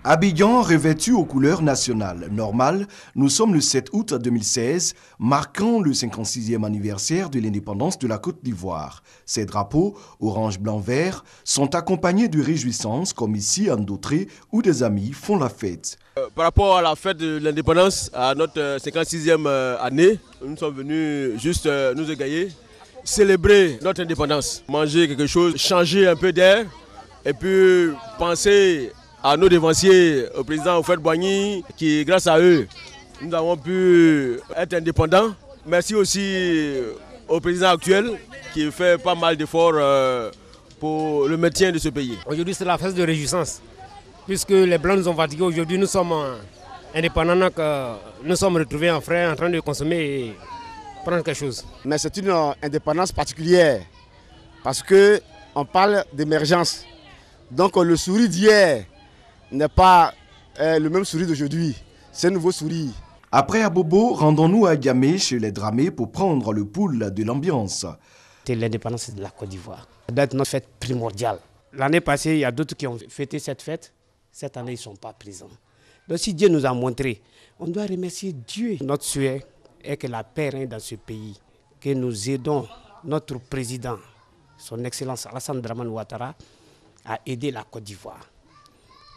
Abidjan revêtu aux couleurs nationales. Normal, nous sommes le 7 août 2016, marquant le 56e anniversaire de l'indépendance de la Côte d'Ivoire. Ces drapeaux, orange, blanc, vert, sont accompagnés de réjouissances comme ici en Dautré où des amis font la fête. Par rapport à la fête de l'indépendance, à notre 56e année, nous sommes venus juste nous égayer, célébrer notre indépendance, manger quelque chose, changer un peu d'air et puis penser à nos dévanciers, au président Houphouët-Boigny, qui grâce à eux, nous avons pu être indépendants. Merci aussi au président actuel qui fait pas mal d'efforts pour le maintien de ce pays. Aujourd'hui c'est la fête de réjouissance, puisque les Blancs nous ont fatigués. Aujourd'hui nous sommes indépendants, nous sommes retrouvés en frères en train de consommer et prendre quelque chose. Mais c'est une indépendance particulière, parce qu'on parle d'émergence. Donc le sourire d'hier n'est pas le même sourire d'aujourd'hui, c'est un nouveau sourire. Après Abobo, rendons-nous à Diamé chez les Dramés pour prendre le pouls de l'ambiance. C'est l'indépendance de la Côte d'Ivoire. Ça doit être notre fête primordiale. L'année passée, il y a d'autres qui ont fêté cette fête. Cette année, ils ne sont pas présents. Donc si Dieu nous a montré, on doit remercier Dieu. Notre souhait est que la paix règne dans ce pays, que nous aidons notre président, son Excellence Alassane Dramane Ouattara, à aider la Côte d'Ivoire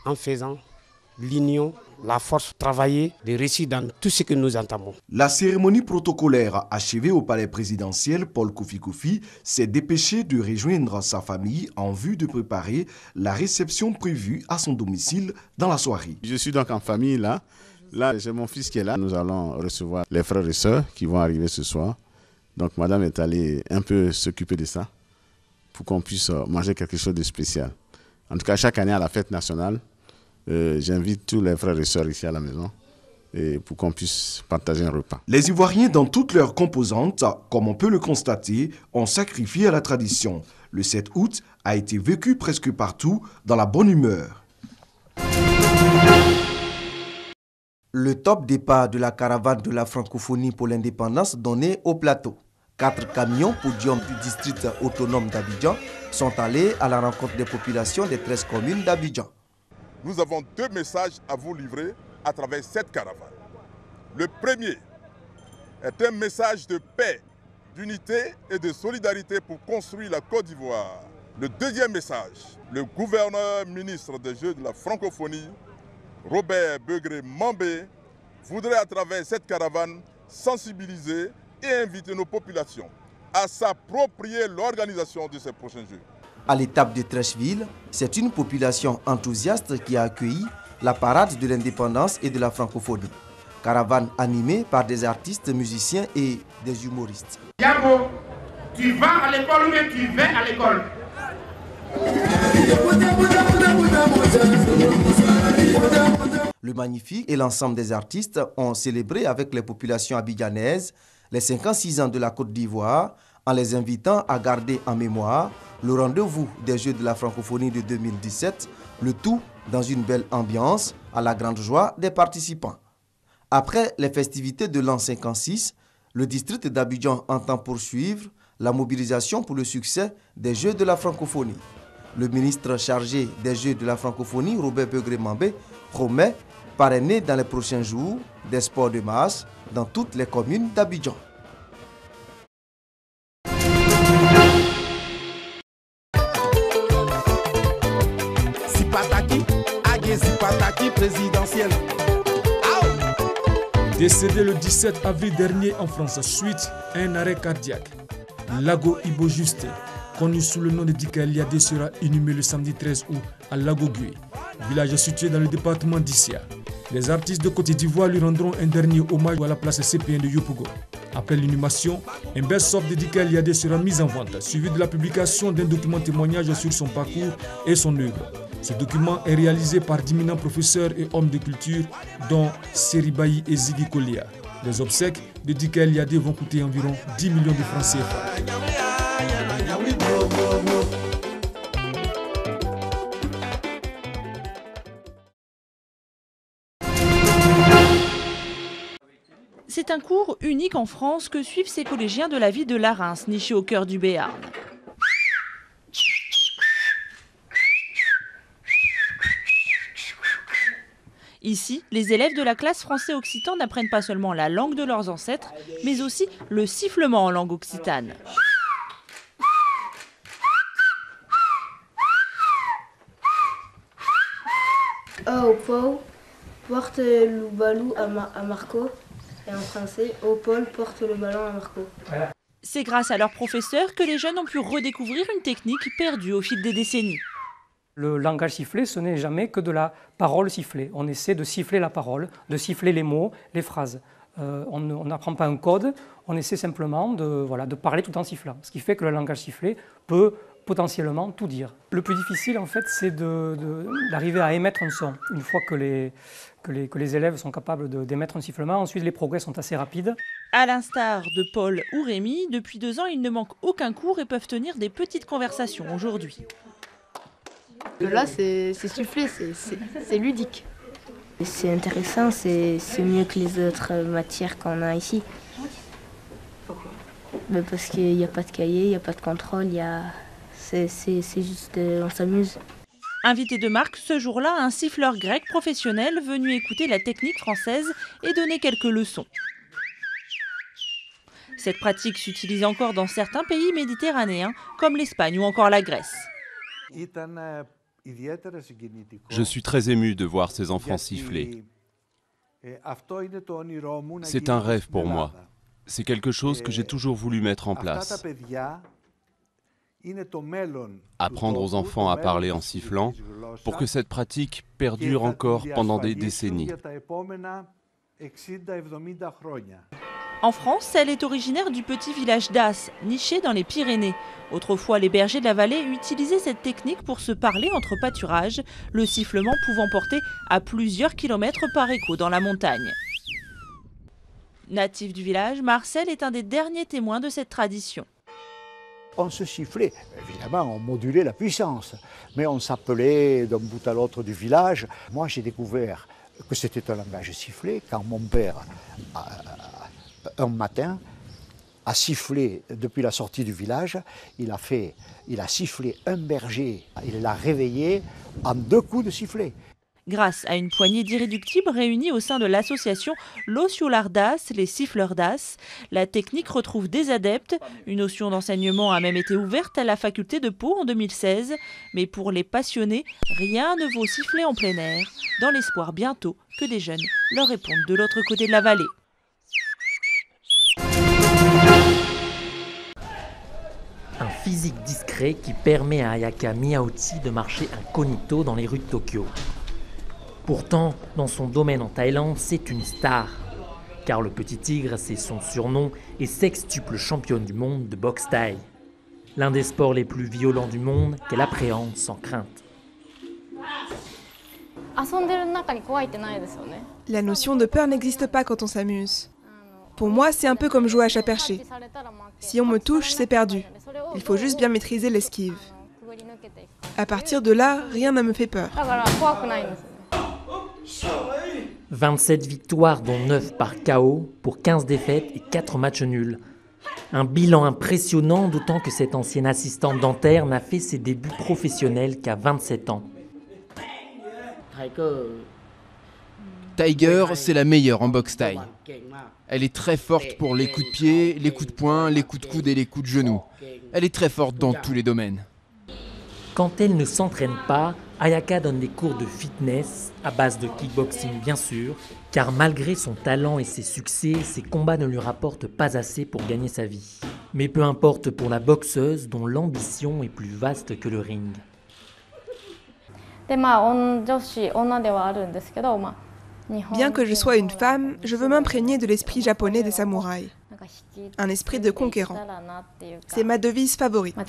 en faisant l'union, la force, travailler, de réussir dans tout ce que nous entamons. La cérémonie protocolaire achevée au palais présidentiel, Paul Kofi Kofi s'est dépêché de rejoindre sa famille en vue de préparer la réception prévue à son domicile dans la soirée. Je suis donc en famille là. Là, j'ai mon fils qui est là. Nous allons recevoir les frères et sœurs qui vont arriver ce soir. Donc madame est allée un peu s'occuper de ça pour qu'on puisse manger quelque chose de spécial. En tout cas, chaque année à la fête nationale, j'invite tous les frères et sœurs ici à la maison pour qu'on puisse partager un repas. Les Ivoiriens, dans toutes leurs composantes, comme on peut le constater, ont sacrifié à la tradition. Le 7 août a été vécu presque partout dans la bonne humeur. Le top départ de la caravane de la francophonie pour l'indépendance donné au plateau. 4 camions podium du district autonome d'Abidjan sont allés à la rencontre des populations des 13 communes d'Abidjan. Nous avons 2 messages à vous livrer à travers cette caravane. Le premier est un message de paix, d'unité et de solidarité pour construire la Côte d'Ivoire. Le deuxième message, le gouverneur ministre des Jeux de la francophonie, Robert Begré-Mambé, voudrait à travers cette caravane sensibiliser et inviter nos populations à s'approprier l'organisation de ces prochains Jeux. À l'étape de Treichville, c'est une population enthousiaste qui a accueilli la parade de l'indépendance et de la francophonie. Caravane animée par des artistes, musiciens et des humoristes. Yabo, tu vas à l'école ou bien tu viens à l'école? Le Magnifique et l'ensemble des artistes ont célébré avec les populations abidjanaises les 56 ans de la Côte d'Ivoire en les invitant à garder en mémoire le rendez-vous des Jeux de la francophonie de 2017, le tout dans une belle ambiance à la grande joie des participants. Après les festivités de l'an 56, le district d'Abidjan entend poursuivre la mobilisation pour le succès des Jeux de la francophonie. Le ministre chargé des Jeux de la francophonie, Robert Begré-Mambé, promet parrainer dans les prochains jours des sports de masse dans toutes les communes d'Abidjan. Présidentielle. Décédé le 17 avril dernier en France suite à un arrêt cardiaque, Lago Ibo Juste, connu sous le nom de Dika Eliadé, sera inhumé le samedi 13 août à Lago Gué, village situé dans le département d'Issia. Les artistes de Côte d'Ivoire lui rendront un dernier hommage à la place CPN de Yopougon. Après l'inhumation, un best-of de Dika Eliadé sera mis en vente, suivi de la publication d'un document témoignage sur son parcours et son œuvre. Ce document est réalisé par d'éminents professeurs et hommes de culture, dont Seribaï et Ziggy Kolia. Les obsèques de Dika Eliadé vont coûter environ 10 millions de francs CFA. C'est un cours unique en France que suivent ces collégiens de la ville de Larens, nichés au cœur du Béarn. Ici, les élèves de la classe français-occitan n'apprennent pas seulement la langue de leurs ancêtres, mais aussi le sifflement en langue occitane. Au Paul porte le ballon à Marco, et en français, au Paul porte le ballon à Marco. C'est grâce à leurs professeurs que les jeunes ont pu redécouvrir une technique perdue au fil des décennies. Le langage sifflé, ce n'est jamais que de la parole sifflée. On essaie de siffler la parole, de siffler les mots, les phrases. On n'apprend pas un code, on essaie simplement de parler tout en sifflant. Ce qui fait que le langage sifflé peut potentiellement tout dire. Le plus difficile, en fait, c'est d'arriver à émettre un son. Une fois que les élèves sont capables d'émettre un sifflement, ensuite les progrès sont assez rapides. À l'instar de Paul ou Rémi, depuis 2 ans, ils ne manquent aucun cours et peuvent tenir des petites conversations aujourd'hui. Là, c'est sifflé, c'est ludique. C'est intéressant, c'est mieux que les autres matières qu'on a ici. Pourquoi ? Parce qu'il n'y a pas de cahier, il n'y a pas de contrôle, c'est juste, on s'amuse. Invité de marque, ce jour-là, un siffleur grec professionnel venu écouter la technique française et donner quelques leçons. Cette pratique s'utilise encore dans certains pays méditerranéens, comme l'Espagne ou encore la Grèce. Je suis très ému de voir ces enfants siffler. C'est un rêve pour moi. C'est quelque chose que j'ai toujours voulu mettre en place. Apprendre aux enfants à parler en sifflant pour que cette pratique perdure encore pendant des décennies. En France, elle est originaire du petit village d'As, niché dans les Pyrénées. Autrefois, les bergers de la vallée utilisaient cette technique pour se parler entre pâturages, le sifflement pouvant porter à plusieurs kilomètres par écho dans la montagne. Natif du village, Marcel est un des derniers témoins de cette tradition. On se sifflait, évidemment on modulait la puissance, mais on s'appelait d'un bout à l'autre du village. Moi j'ai découvert que c'était un langage sifflé quand mon père, un matin, a sifflé depuis la sortie du village. Il a sifflé un berger, il l'a réveillé en 2 coups de sifflet. Grâce à une poignée d'irréductibles réunis au sein de l'association Los d'As, les siffleurs d'As, la technique retrouve des adeptes. Une notion d'enseignement a même été ouverte à la faculté de Pau en 2016. Mais pour les passionnés, rien ne vaut siffler en plein air, dans l'espoir bientôt que des jeunes leur répondent de l'autre côté de la vallée. Un physique discret qui permet à Ayaka Miyauchi de marcher incognito dans les rues de Tokyo. Pourtant, dans son domaine en Thaïlande, c'est une star. Car le petit tigre, c'est son surnom, et sextuple championne du monde de boxe thaï. L'un des sports les plus violents du monde qu'elle appréhende sans crainte. La notion de peur n'existe pas quand on s'amuse. Pour moi, c'est un peu comme jouer à chat perché. Si on me touche, c'est perdu. Il faut juste bien maîtriser l'esquive. À partir de là, rien ne me fait peur. 27 victoires dont 9 par KO pour 15 défaites et 4 matchs nuls. Un bilan impressionnant, d'autant que cette ancienne assistante dentaire n'a fait ses débuts professionnels qu'à 27 ans. Tiger, c'est la meilleure en boxe thaï. Elle est très forte pour les coups de pied, les coups de poing, les coups de coude et les coups de genou. Elle est très forte dans tous les domaines. Quand elle ne s'entraîne pas, Ayaka donne des cours de fitness, à base de kickboxing bien sûr, car malgré son talent et ses succès, ses combats ne lui rapportent pas assez pour gagner sa vie. Mais peu importe pour la boxeuse dont l'ambition est plus vaste que le ring. Bien que je sois une femme, je veux m'imprégner de l'esprit japonais des samouraïs. Un esprit de conquérant. C'est ma devise favorite. À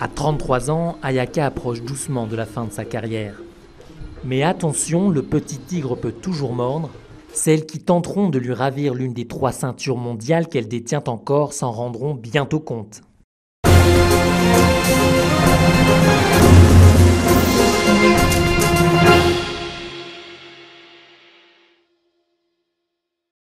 33 ans, Ayaka approche doucement de la fin de sa carrière. Mais attention, le petit tigre peut toujours mordre. Celles qui tenteront de lui ravir l'une des 3 ceintures mondiales qu'elle détient encore s'en rendront bientôt compte.